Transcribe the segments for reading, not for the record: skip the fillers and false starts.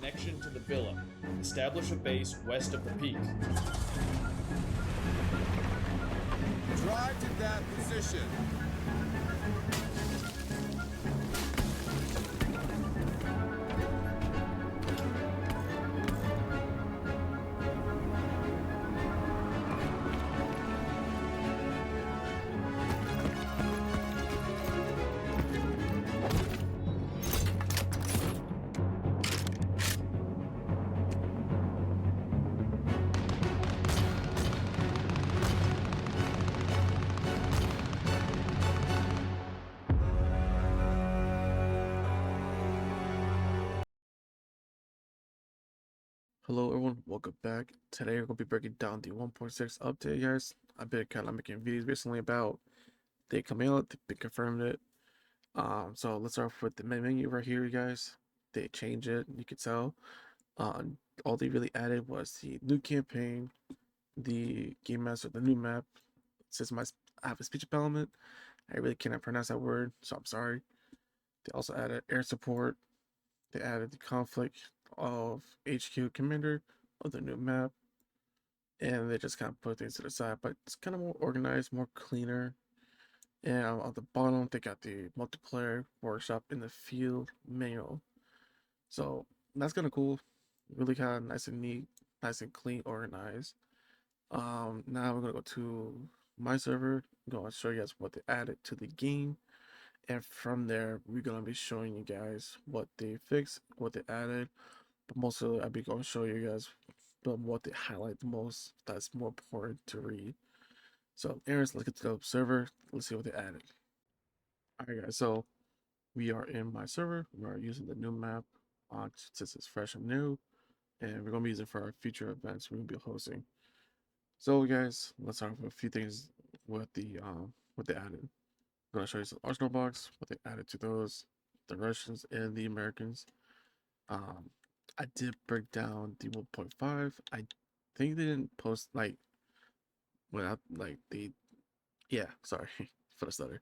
connection to the villa. Establish a base west of the peak. Drive to that position. Hello everyone, welcome back. Today we're going to be breaking down the 1.6 update, guys. I've been kind of making videos recently about they coming out, they confirmed it. So let's start off with the main menu right here, you guys. They changed it, you can tell. Uh, all they really added was the new campaign, the game master, the new map. Since I have a speech impediment, I really cannot pronounce that word, so I'm sorry. They also added air support. They added the conflict of HQ commander of the new map, and they just kind of put things to the side, but it's kind of more organized, more cleaner. And on the bottom, they got the multiplayer workshop in the field manual. So that's kind of cool. Really kind of nice and neat, nice and clean, organized. Now we're gonna go to my server. I'm gonna show you guys what they added to the game, and from there we're gonna be showing you guys what they fixed, what they added. But mostly I'll be going to show you guys what they highlight the most. That's more important to read. So, Aaron's, let's get to the server. Let's see what they added. Alright, guys. So we are in my server. We are using the new map since it's fresh and new, and we're gonna be using it for our future events we're gonna be hosting. So, guys, let's start with a few things with the what they added. I'm gonna show you some arsenal box, what they added to those, the Russians and the Americans. Um, I did break down the 1.5. I think they didn't post like yeah, sorry for the stutter.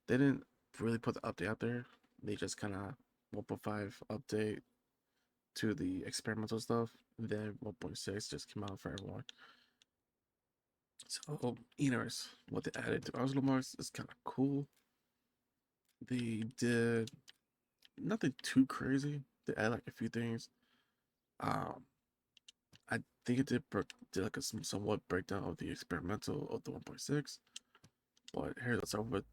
They didn't really put the update out there. They just kind of 1.5 update to the experimental stuff. And then 1.6 just came out for everyone. So, Eners, what they added to Arsenal Marks is kind of cool. They did nothing too crazy. They added like a few things. Um, I think it did like a somewhat breakdown of the experimental of the 1.6. But here, let's start with.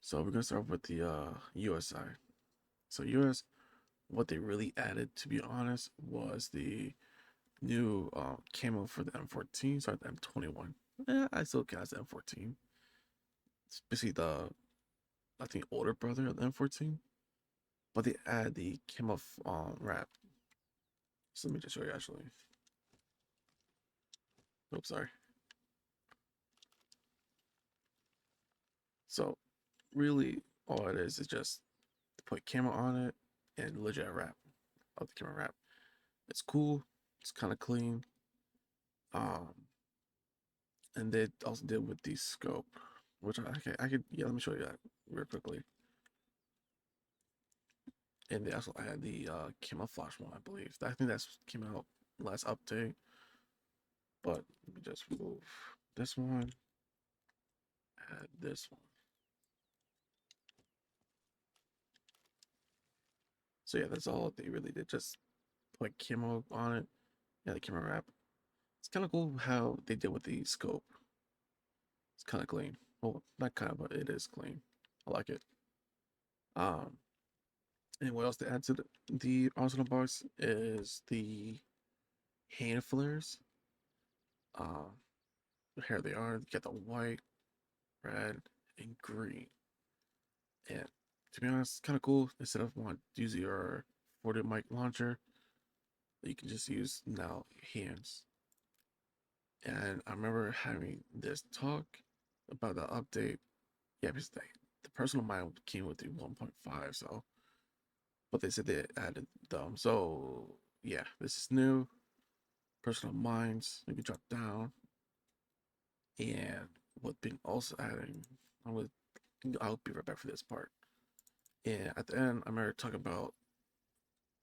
So we're gonna start with the US side. So US, what they really added, to be honest, was the new camo for the M14. Sorry, the M21. Yeah, I still count as the M14. It's basically the, I think, older brother of the M14. But they add the camo wrap. So let me just show you actually. Oops, sorry. So really, all it is just to put camera on it and legit wrap of the camera wrap. It's cool. It's kind of clean. Um, and they also did with the scope, which I could yeah. Let me show you that real quickly. And they also had the camouflage one, I believe. I think that's came out last update. But let me just remove this one. Add this one. So yeah, that's all they really did. Just put camo on it. Yeah, the camera wrap. It's kind of cool how they did with the scope. It's kind of clean. Well, not kind of, but it is clean. I like it. Um, and what else to add to the arsenal box is the hand flares. Um, here they are. You get the white, red, and green. And to be honest, it's kind of cool. Instead of want to use your 40 mic launcher, you can just use now hands. And I remember having this talk about the update. Yeah, because the personal mind came with the 1.5, so but they said they added them. So yeah, this is new. Personal minds, you can drop down. And what been also adding, I'll be right back for this part. And at the end, I'm going to talk about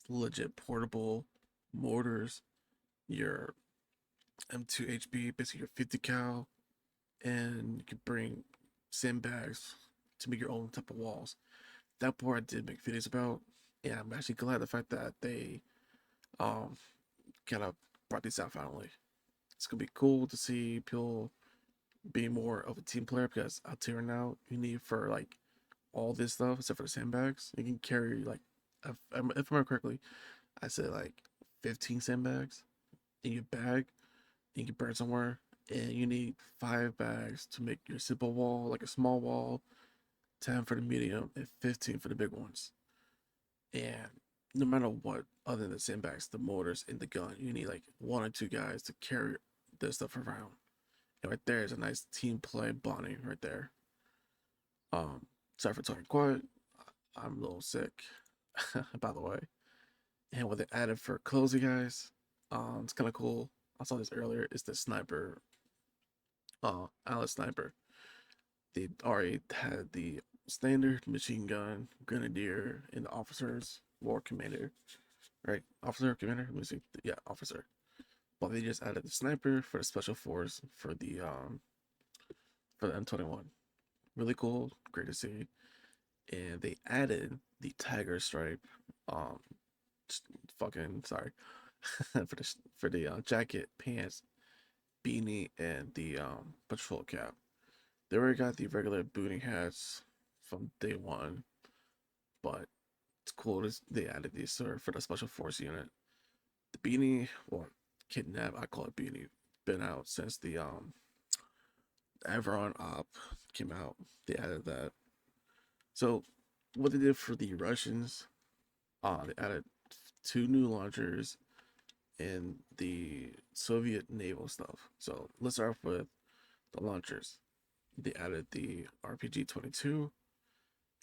legit portable mortars, your M2 HB, basically your 50 cal, and you can bring sandbags to make your own type of walls. That part I did make videos about, and I'm actually glad the fact that they um kind of brought these out finally. It's gonna be cool to see people be more of a team player, because I'll tell you right now, you need for like all this stuff except for the sandbags. You can carry like, if I remember correctly, I said like 15 sandbags in your bag. You can burn somewhere, and you need 5 bags to make your simple wall, like a small wall, 10 for the medium, and 15 for the big ones. And no matter what, other than the sandbags, the mortars, and the gun, you need like 1 or 2 guys to carry this stuff around. And right there is a nice team play bonding right there. Sorry for talking quiet. I'm a little sick, by the way. And what they added for closing, guys, it's kind of cool. I saw this earlier. It's the sniper, Alice sniper. They already had the standard machine gun, grenadier, and the officer's war commander. Right, officer, commander. Let me see. Yeah, officer. But they just added the sniper for the special force for the M21. Really cool, great to see. And they added the tiger stripe, um, fucking sorry, for the jacket, pants, beanie, and the patrol cap. They already got the regular booting hats from day one, but it's cool that they added these for the special force unit. The beanie, well, kidnap, I call it beanie, been out since the Avron op came out. They added that. So what they did for the Russians, they added 2 new launchers and the Soviet naval stuff. So let's start off with the launchers. They added the RPG-22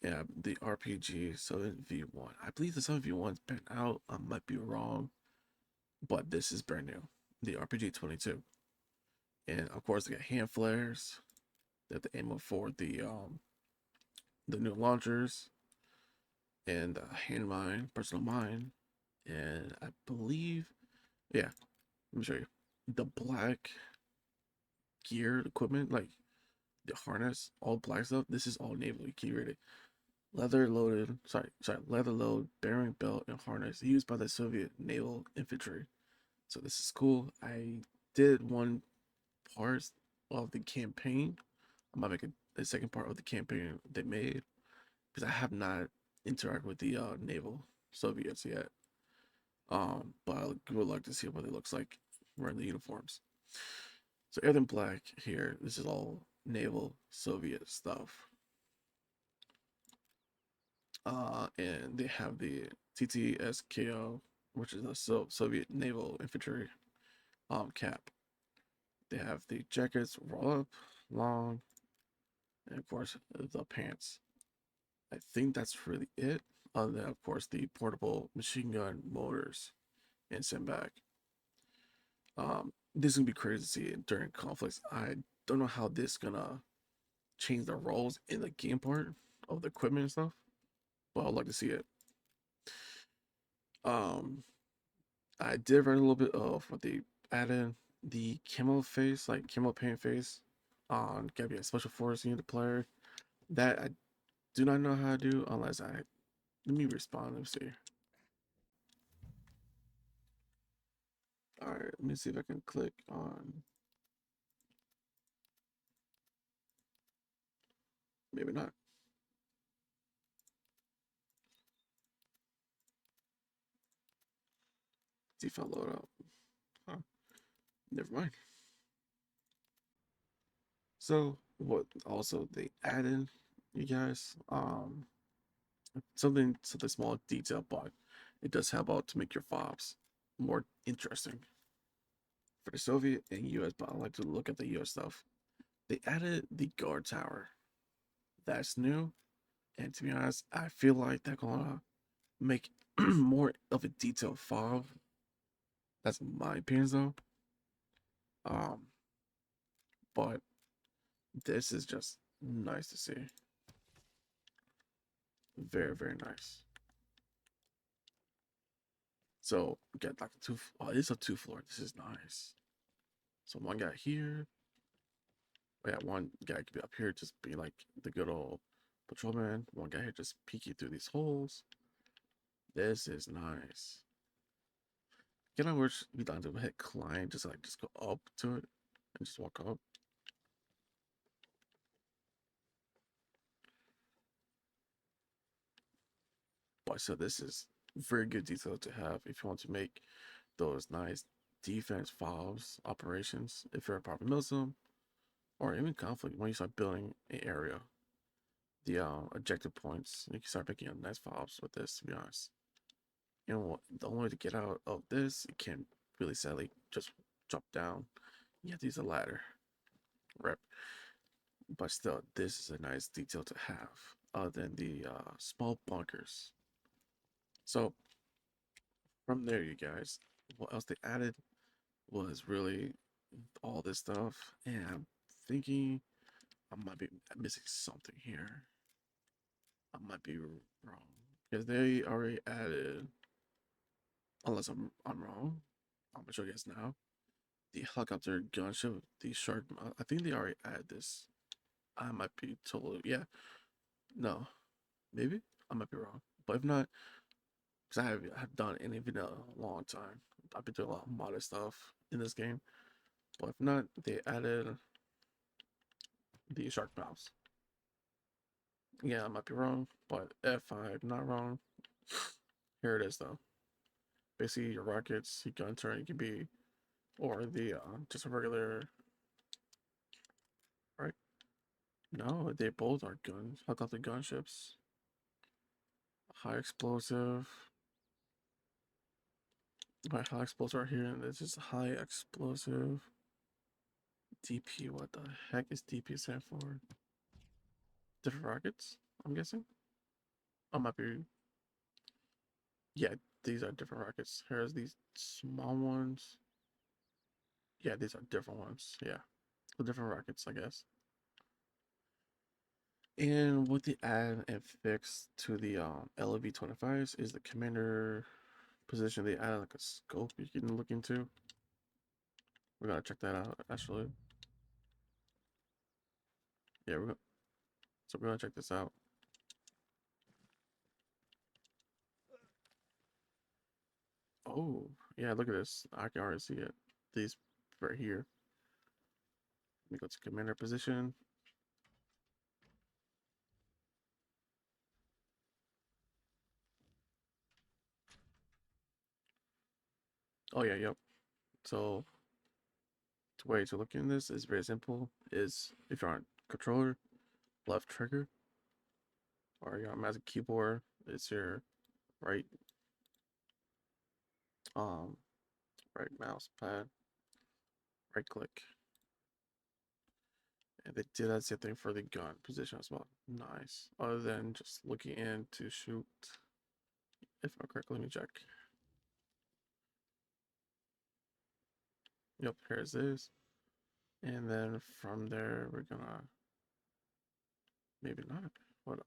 and the RPG-7V1. I believe the 7V1's been out. I might be wrong, but this is brand new. The RPG-22, and of course they got hand flares. They have the ammo for the new launchers, and hand mine, personal mine, and I believe, yeah, let me show you the black gear equipment, like the harness, all black stuff. This is all naval. You can read it. Leather loaded, leather load, bearing belt, and harness used by the Soviet naval infantry. So this is cool. I did one part of the campaign. I might make a second part of the campaign they made, because I have not interacted with the naval Soviets yet. But I would like to see what it looks like wearing the uniforms. So everything black here. This is all naval Soviet stuff. And they have the TTSKO, which is a Soviet naval infantry cap. They have the jackets roll up, long, and of course the pants. I think that's really it. Other than, of course, the portable machine gun motors and sandbag. This is gonna be crazy to see it during conflicts. I don't know how this gonna change the roles in the game part of the equipment and stuff, but I'd like to see it. Um, I did read a little bit of what they added, the camo face, like camo paint face, on gotta be a special force unit player. That I do not know how to do unless I let me respond. Let me see. All right, let me see if I can click on. Maybe not. Default loadout. Huh. Never mind. So what also they added, you guys, something small detail, but it does help out to make your fobs more interesting for the Soviet and US, but I like to look at the US stuff. They added the guard tower. That's new. And to be honest, I feel like they're gonna make more of a detailed fob. That's my opinion though. Um, but this is just nice to see. Very, very nice. So we got like two. Oh, it's a 2-floor. This is nice. So one guy here. Oh, yeah, one guy could be up here, just be like the good old patrolman. One guy here just peeking through these holes. This is nice. You know, wish we don't have to hit climb, just like just go up to it and just walk up. But so this is very good detail to have if you want to make those nice defense files operations. If you're a proper Muslim or even conflict, when you start building an area, the objective points, you can start making nice files with this. To be honest, you know what? The only way to get out of this, you can't really sadly just jump down. You have to use a ladder. Rep. But still, this is a nice detail to have, other than the small bunkers. So from there, you guys, what else they added was really all this stuff, and I'm thinking I might be missing something here. I might be wrong because they already added, unless I'm wrong. I'm gonna show you guys now. The helicopter gunship, the shark. I think they already added this. I might be totally, yeah. No, maybe I might be wrong, but if not, because I have done any video in a long time. I've been doing a lot of modern stuff in this game, but if not, they added the shark mouths. Yeah, I might be wrong, but if I'm not wrong, here it is though. Basically, your rockets, your gun turret, can be, or the just a regular, right? No, they both are guns. Helicopter gunships, high explosive. My high explosive right here, and this is high explosive. DP, what the heck is DP stand for? Different rockets, I'm guessing. I might be. Yeah, these are different rockets. Here's these small ones. Yeah, these are different ones. Yeah, the different rockets, I guess. And what they add and fix to the LV-25s is the commander position. They added like a scope you can look into. We're gonna check that out actually. Yeah, we're gonna check this out. Oh, yeah, look at this. I can already see it. These right here. Let me go to commander position. Oh yeah, yep. So the way to look in this is very simple. Is if you're on controller, left trigger, or you're on magic keyboard, it's your right um right mouse pad, right click. And they did that same thing for the gun position as well. Nice. Other than just looking in to shoot. If I'm correct, let me check. Yep, here's this. And then from there, we're gonna, maybe not. What?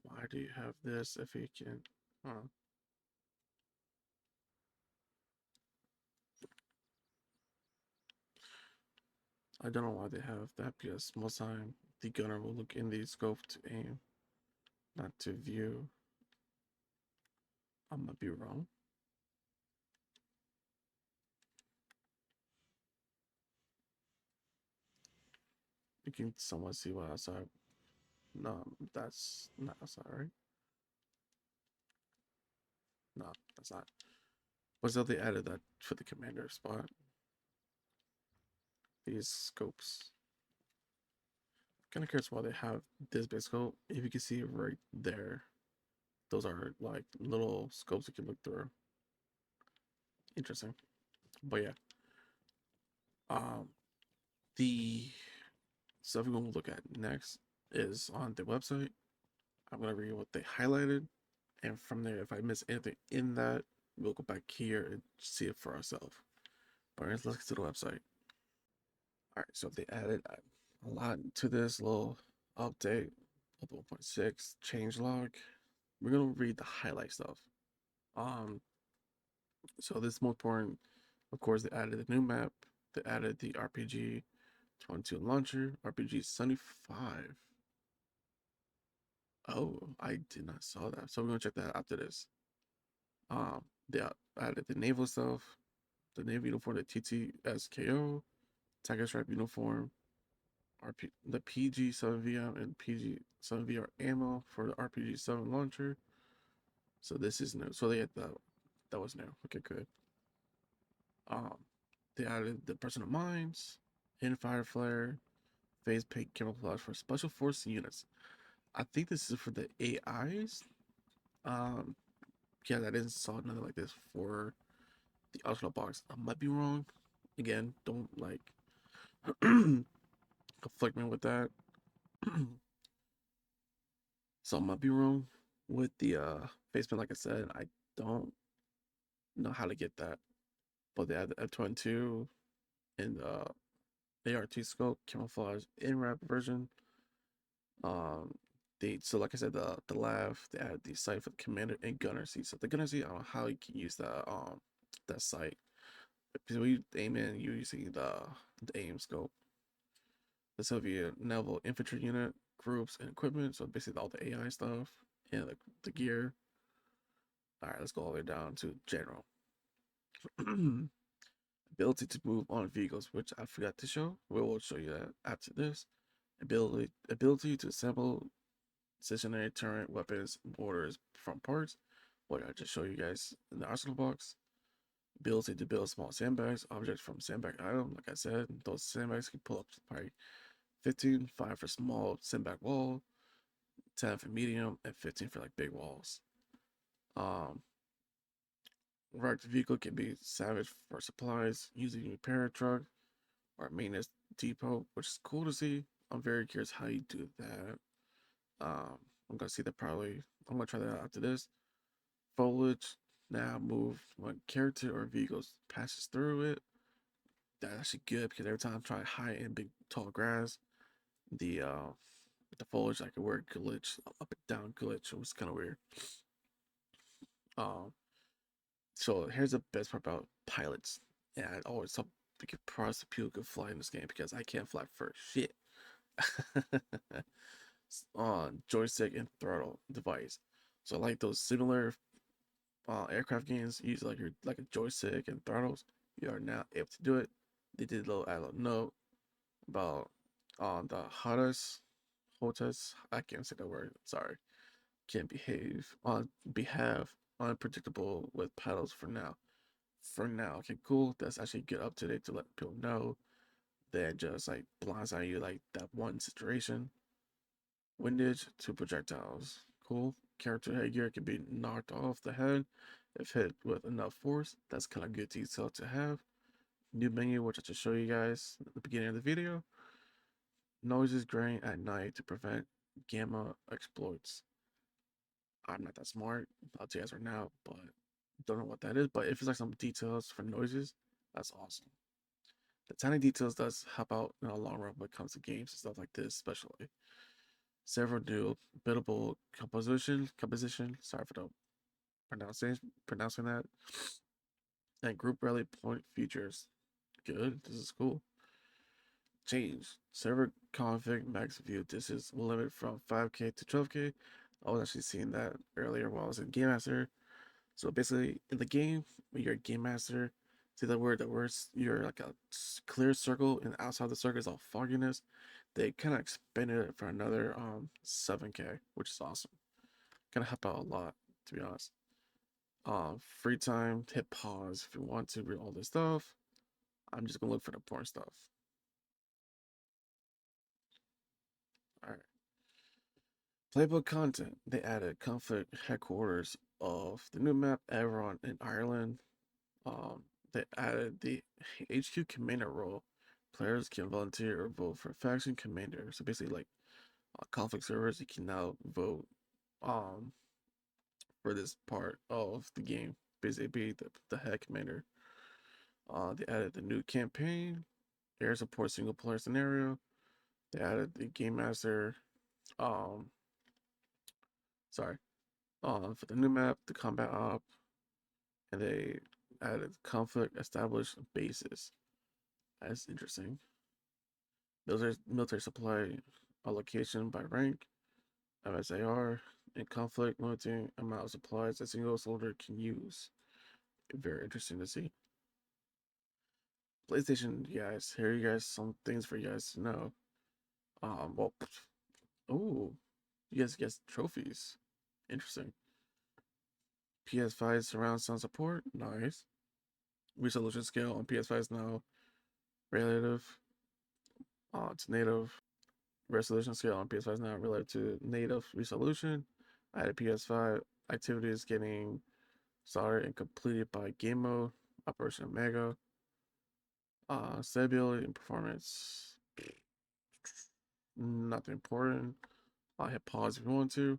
Why do you have this if you can? Huh. I don't know why they have that because most time the gunner will look in the scope to aim, not to view. I might be wrong. You can somewhat see what outside. No, that's not outside, right? No, that's not. Was that they added that for the commander spot? These scopes. Kind of curious why they have this big scope. If you can see right there, those are like little scopes you can look through. Interesting. But yeah. Um the stuff we're gonna look at next is on the website. I'm gonna read what they highlighted, and from there, if I miss anything in that, we'll go back here and see it for ourselves. But let's look to the website. All right, so they added a lot to this little update of 1.6 changelog. we're gonna read the highlight stuff. Um, so this is more important. Of course, they added the new map. They added the RPG 22 launcher, RPG 75. Oh, I did not saw that. So we're gonna check that after this. They added the naval stuff, the Navy uniform, the TTSKO, Tiger Stripe uniform, the PG7VM and PG7VR ammo for the RPG7 launcher. So this is new. So they had that was new. Okay, good. Um, they added the personal mines, hidden fire flare, phase paint camouflage for special force units. I think this is for the AIs. Um, yeah, I didn't saw nothing like this for the optional box. I might be wrong. Again, don't like conflict me with that. So I might be wrong with the basement. Like I said, I don't know how to get that. But they had the F22 and ART scope camouflage in wrap version. Um, so like I said, the lab they added the sight for the commander and gunner seat. So the gunner seat, I don't know how you can use that sight. Because we aim in using the aim scope. The Soviet naval infantry unit groups and equipment. So basically all the AI stuff and the gear. All right, let's go all the way down to general. Ability to move on vehicles, which I forgot to show. We will show you that after this. Ability to assemble stationary turret weapons mortars from parts. What I just show you guys in the arsenal box. Ability to build small sandbags, objects from sandbag item. Like I said, those sandbags can pull up to probably 15, 5 for small sandbag wall, 10 for medium, and 15 for like big walls. Wrecked vehicle can be salvaged for supplies using a repair truck or maintenance depot, which is cool to see. I'm very curious how you do that. I'm gonna see that probably. I'm gonna try that out after this. Foliage now move when character or vehicles passes through it. That's actually good because every time I'm trying high and big tall grass, the uh the foliage like a weird glitch, up and down glitch. It was kind of weird. Um, so here's the best part about pilots. And I always tell proud of people who can fly in this game because I can't fly for shit. On joystick and throttle device. So like those similar aircraft games use like a joystick and throttles. You are now able to do it. They did a little note about the hottest I can't say the word. Sorry, can't behave on behalf unpredictable with paddles for now. For now, okay, cool. That's actually good up to date to let people know that just like blindside you like that one situation. Windage to projectiles. Cool. Character headgear can be knocked off the head if hit with enough force. That's kind of good detail to have. New menu, which I just show you guys at the beginning of the video. Noises graying at night to prevent gamma exploits. I'm not that smart. I'll tell you guys right now, but don't know what that is. But if it's like some details for noises, that's awesome. The tiny details does help out in the long run when it comes to games and stuff like this, especially. Several new biddable composition. Sorry for the pronouncing that. And group rally point features. Good. This is cool. Change server config max view. This is limit from 5K to 12K. I was actually seeing that earlier while I was in Game Master. So basically, in the game, when you're a Game Master, see the words you're like a clear circle, and outside the circle is all fogginess. They kind of expanded it for another 7K, which is awesome. Gonna help out a lot, to be honest. Free time, hit pause if you want to read all this stuff. I'm just gonna look for the important stuff. All right. Playbook content. They added conflict headquarters of the new map, Everon in Ireland. They added the HQ commander role. Players can volunteer or vote for faction commander. So basically, like conflict servers, you can now vote um for this part of the game. Basically, be the head commander. They added the new campaign, air support single player scenario. They added the game master. Um, sorry. For the new map, the combat op, and they added conflict established bases. That's interesting. Those are military supply allocation by rank, MSAR, and conflict limiting amount of supplies a single soldier can use. Very interesting to see. PlayStation, guys, here you guys some things for you guys to know. Well, oh, you guys get trophies. Interesting. PS5 surround sound support, nice. Resolution scale on PS5 is now relative to native. Resolution scale on PS5 is now relative to native resolution. Added PS5 activities getting started and completed by game mode, Operation Omega. Stability and performance, nothing important. I'll hit pause if you want to.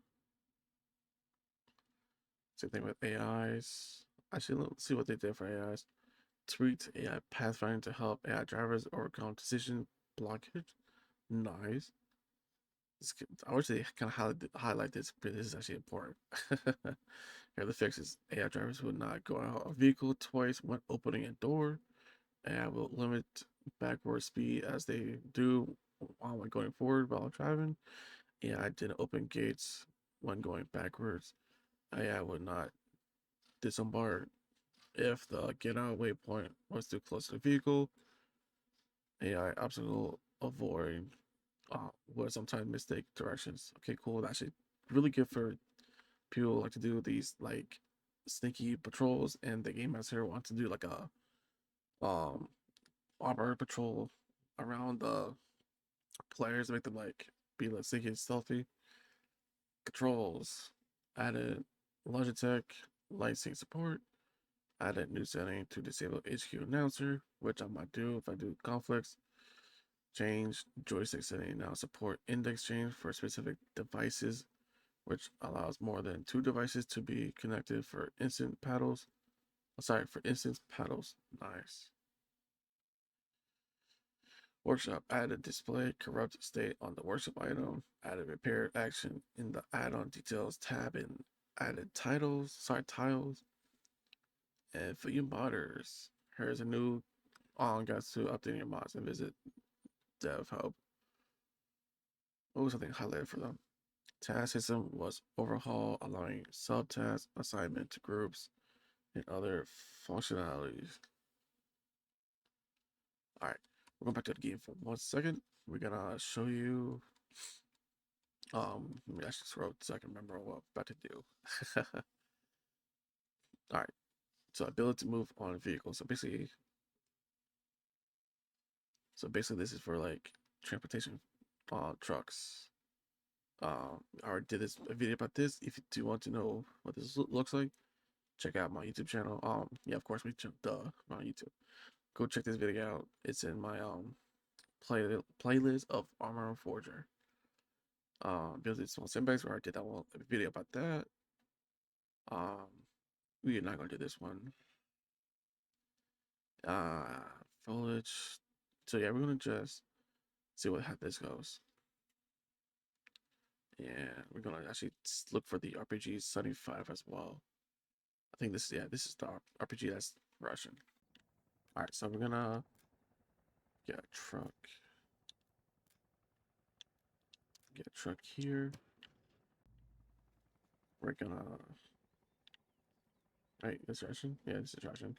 Same thing with AIs. Actually, let's see what they did for AIs. Tweaked AI pathfinding to help AI drivers overcome decision blockage. Nice. I wish they kind of highlight this, but this is actually important. Here, the fixes: AI drivers will not go out of vehicle twice when opening a door. AI will limit backward speed as they do while going forward while driving. AI didn't open gates when going backwards. AI would not disembark if the get out waypoint was too close to the vehicle. AI obstacle avoid would sometimes mistake directions. Okay, cool. That's actually really good for people who like to do these like sneaky patrols, and the game master wants to do like a armor patrol around the players, make them like be like sneaky and stealthy. Controls added Logitech light sync support. Added new setting to disable HQ announcer, which I might do if I do conflicts. Change joystick setting now support index change for specific devices, which allows more than 2 devices to be connected for instant paddles. Sorry, for instant paddles. Nice. Workshop added display corrupt state on the workshop item. Added repair action in the add-on details tab and added tiles. And for you modders, here's a new guys to update your mods and visit dev hub. What was something highlighted for them? Task system was overhauled, allowing subtask assignment to groups and other functionalities. All right, we're going back to the game for 1 second. We're gonna show you. Let me actually scroll so I can remember what I'm about to do. All right, so ability to move on vehicle. So basically, this is for like transportation trucks. I already did a video about this. If you do want to know what this looks like, check out my YouTube channel. Yeah, of course, we jumped on YouTube. Go check this video out. It's in my playlist of ARMA REFORGER. Building small sandbags where I did that one video about that. We are not gonna do this one. Foliage. So yeah, we're gonna just see how this goes. Yeah, we're gonna actually look for the RPG 75 as well. I think this is the RPG that's Russian. All right, so we're gonna get a truck. Get a truck here. We're gonna. Right, this Russian? Yeah, this is Russian.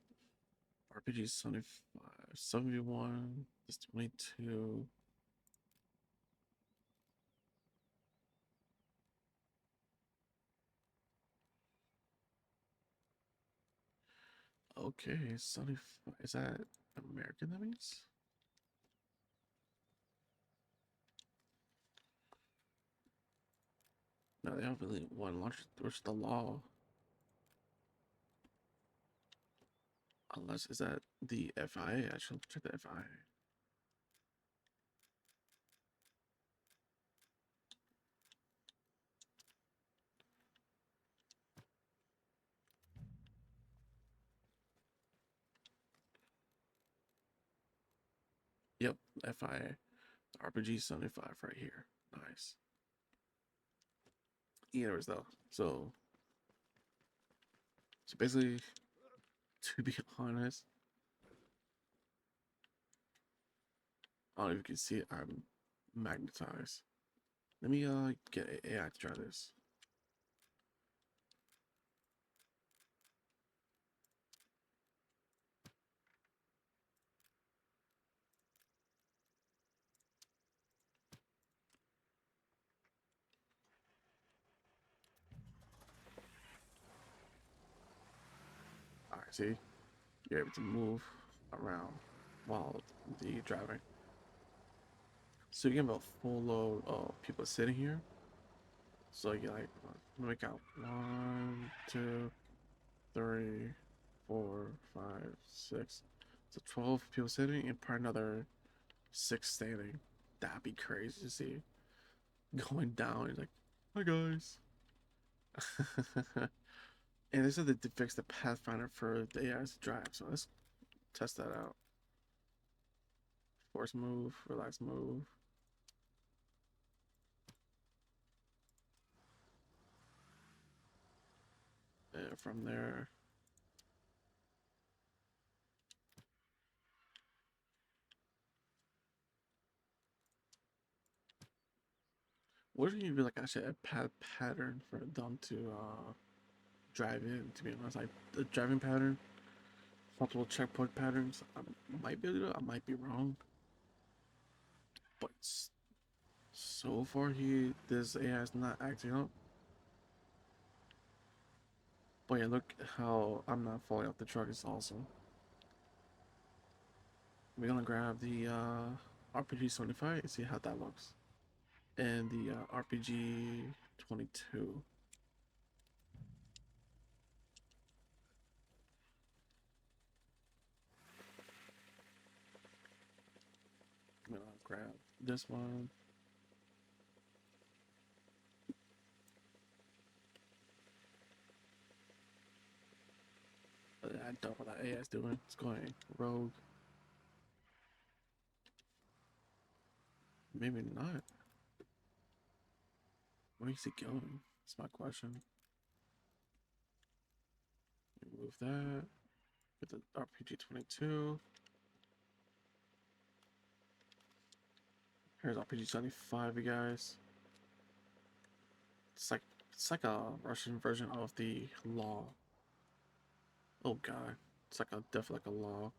RPG 75, 71, this 22. Okay, 75. Is that American, that means? No, they don't really want to launch. Where's the law? Unless, is that the FIA? I should check the FIA. Yep, FIA. RPG 75 right here. Nice. Anyways, though, so So basically, to be honest, I don't know if you can see it, I'm magnetized. Let me get AI to try this. Alright, see? You're able to move around while the driving. So you get a full load of people sitting here. So you get like, let me count. 1, 2, 3, 4, 5, 6. So 12 people sitting and probably another 6 standing. That'd be crazy to see. Going down, he's like, hi guys. And they said that they fixed the Pathfinder for the AIs to drive, so let's test that out. Force move, relax move. And from there, what if you be like actually a pattern for them to drive in? To be honest, like the driving pattern, multiple checkpoint patterns. I might be able to do it, I might be wrong, but so far this AI is not acting up. But yeah, look how I'm not falling off the truck. It's awesome. We're gonna grab the RPG 75 and see how that looks, and the RPG 22. I'm gonna grab this one. I don't know what that AI is doing. It's going rogue. Maybe not. Where is it going? That's my question. Remove that. Get the RPG 22. Here's RPG 75, you guys. It's like a Russian version of the law. Oh god. It's like definitely like a law.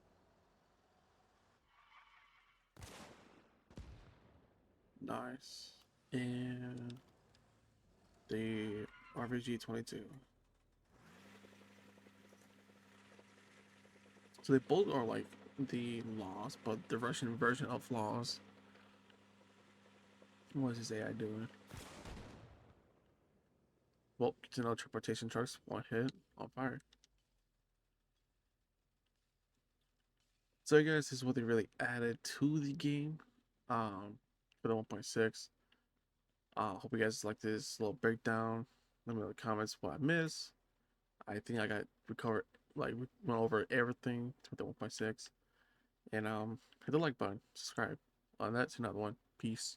Nice. And the RPG 22. So they both are like the laws, but the Russian version of laws. What is this AI doing? Well, to know transportation trucks, one hit, on fire. So I guess this is what they really added to the game. For the 1.6. Hope you guys like this little breakdown. Let me know in the comments what I missed. I think I got recovered, like we went over everything with the 1.6. And hit the like button, subscribe. On that to another one. Peace.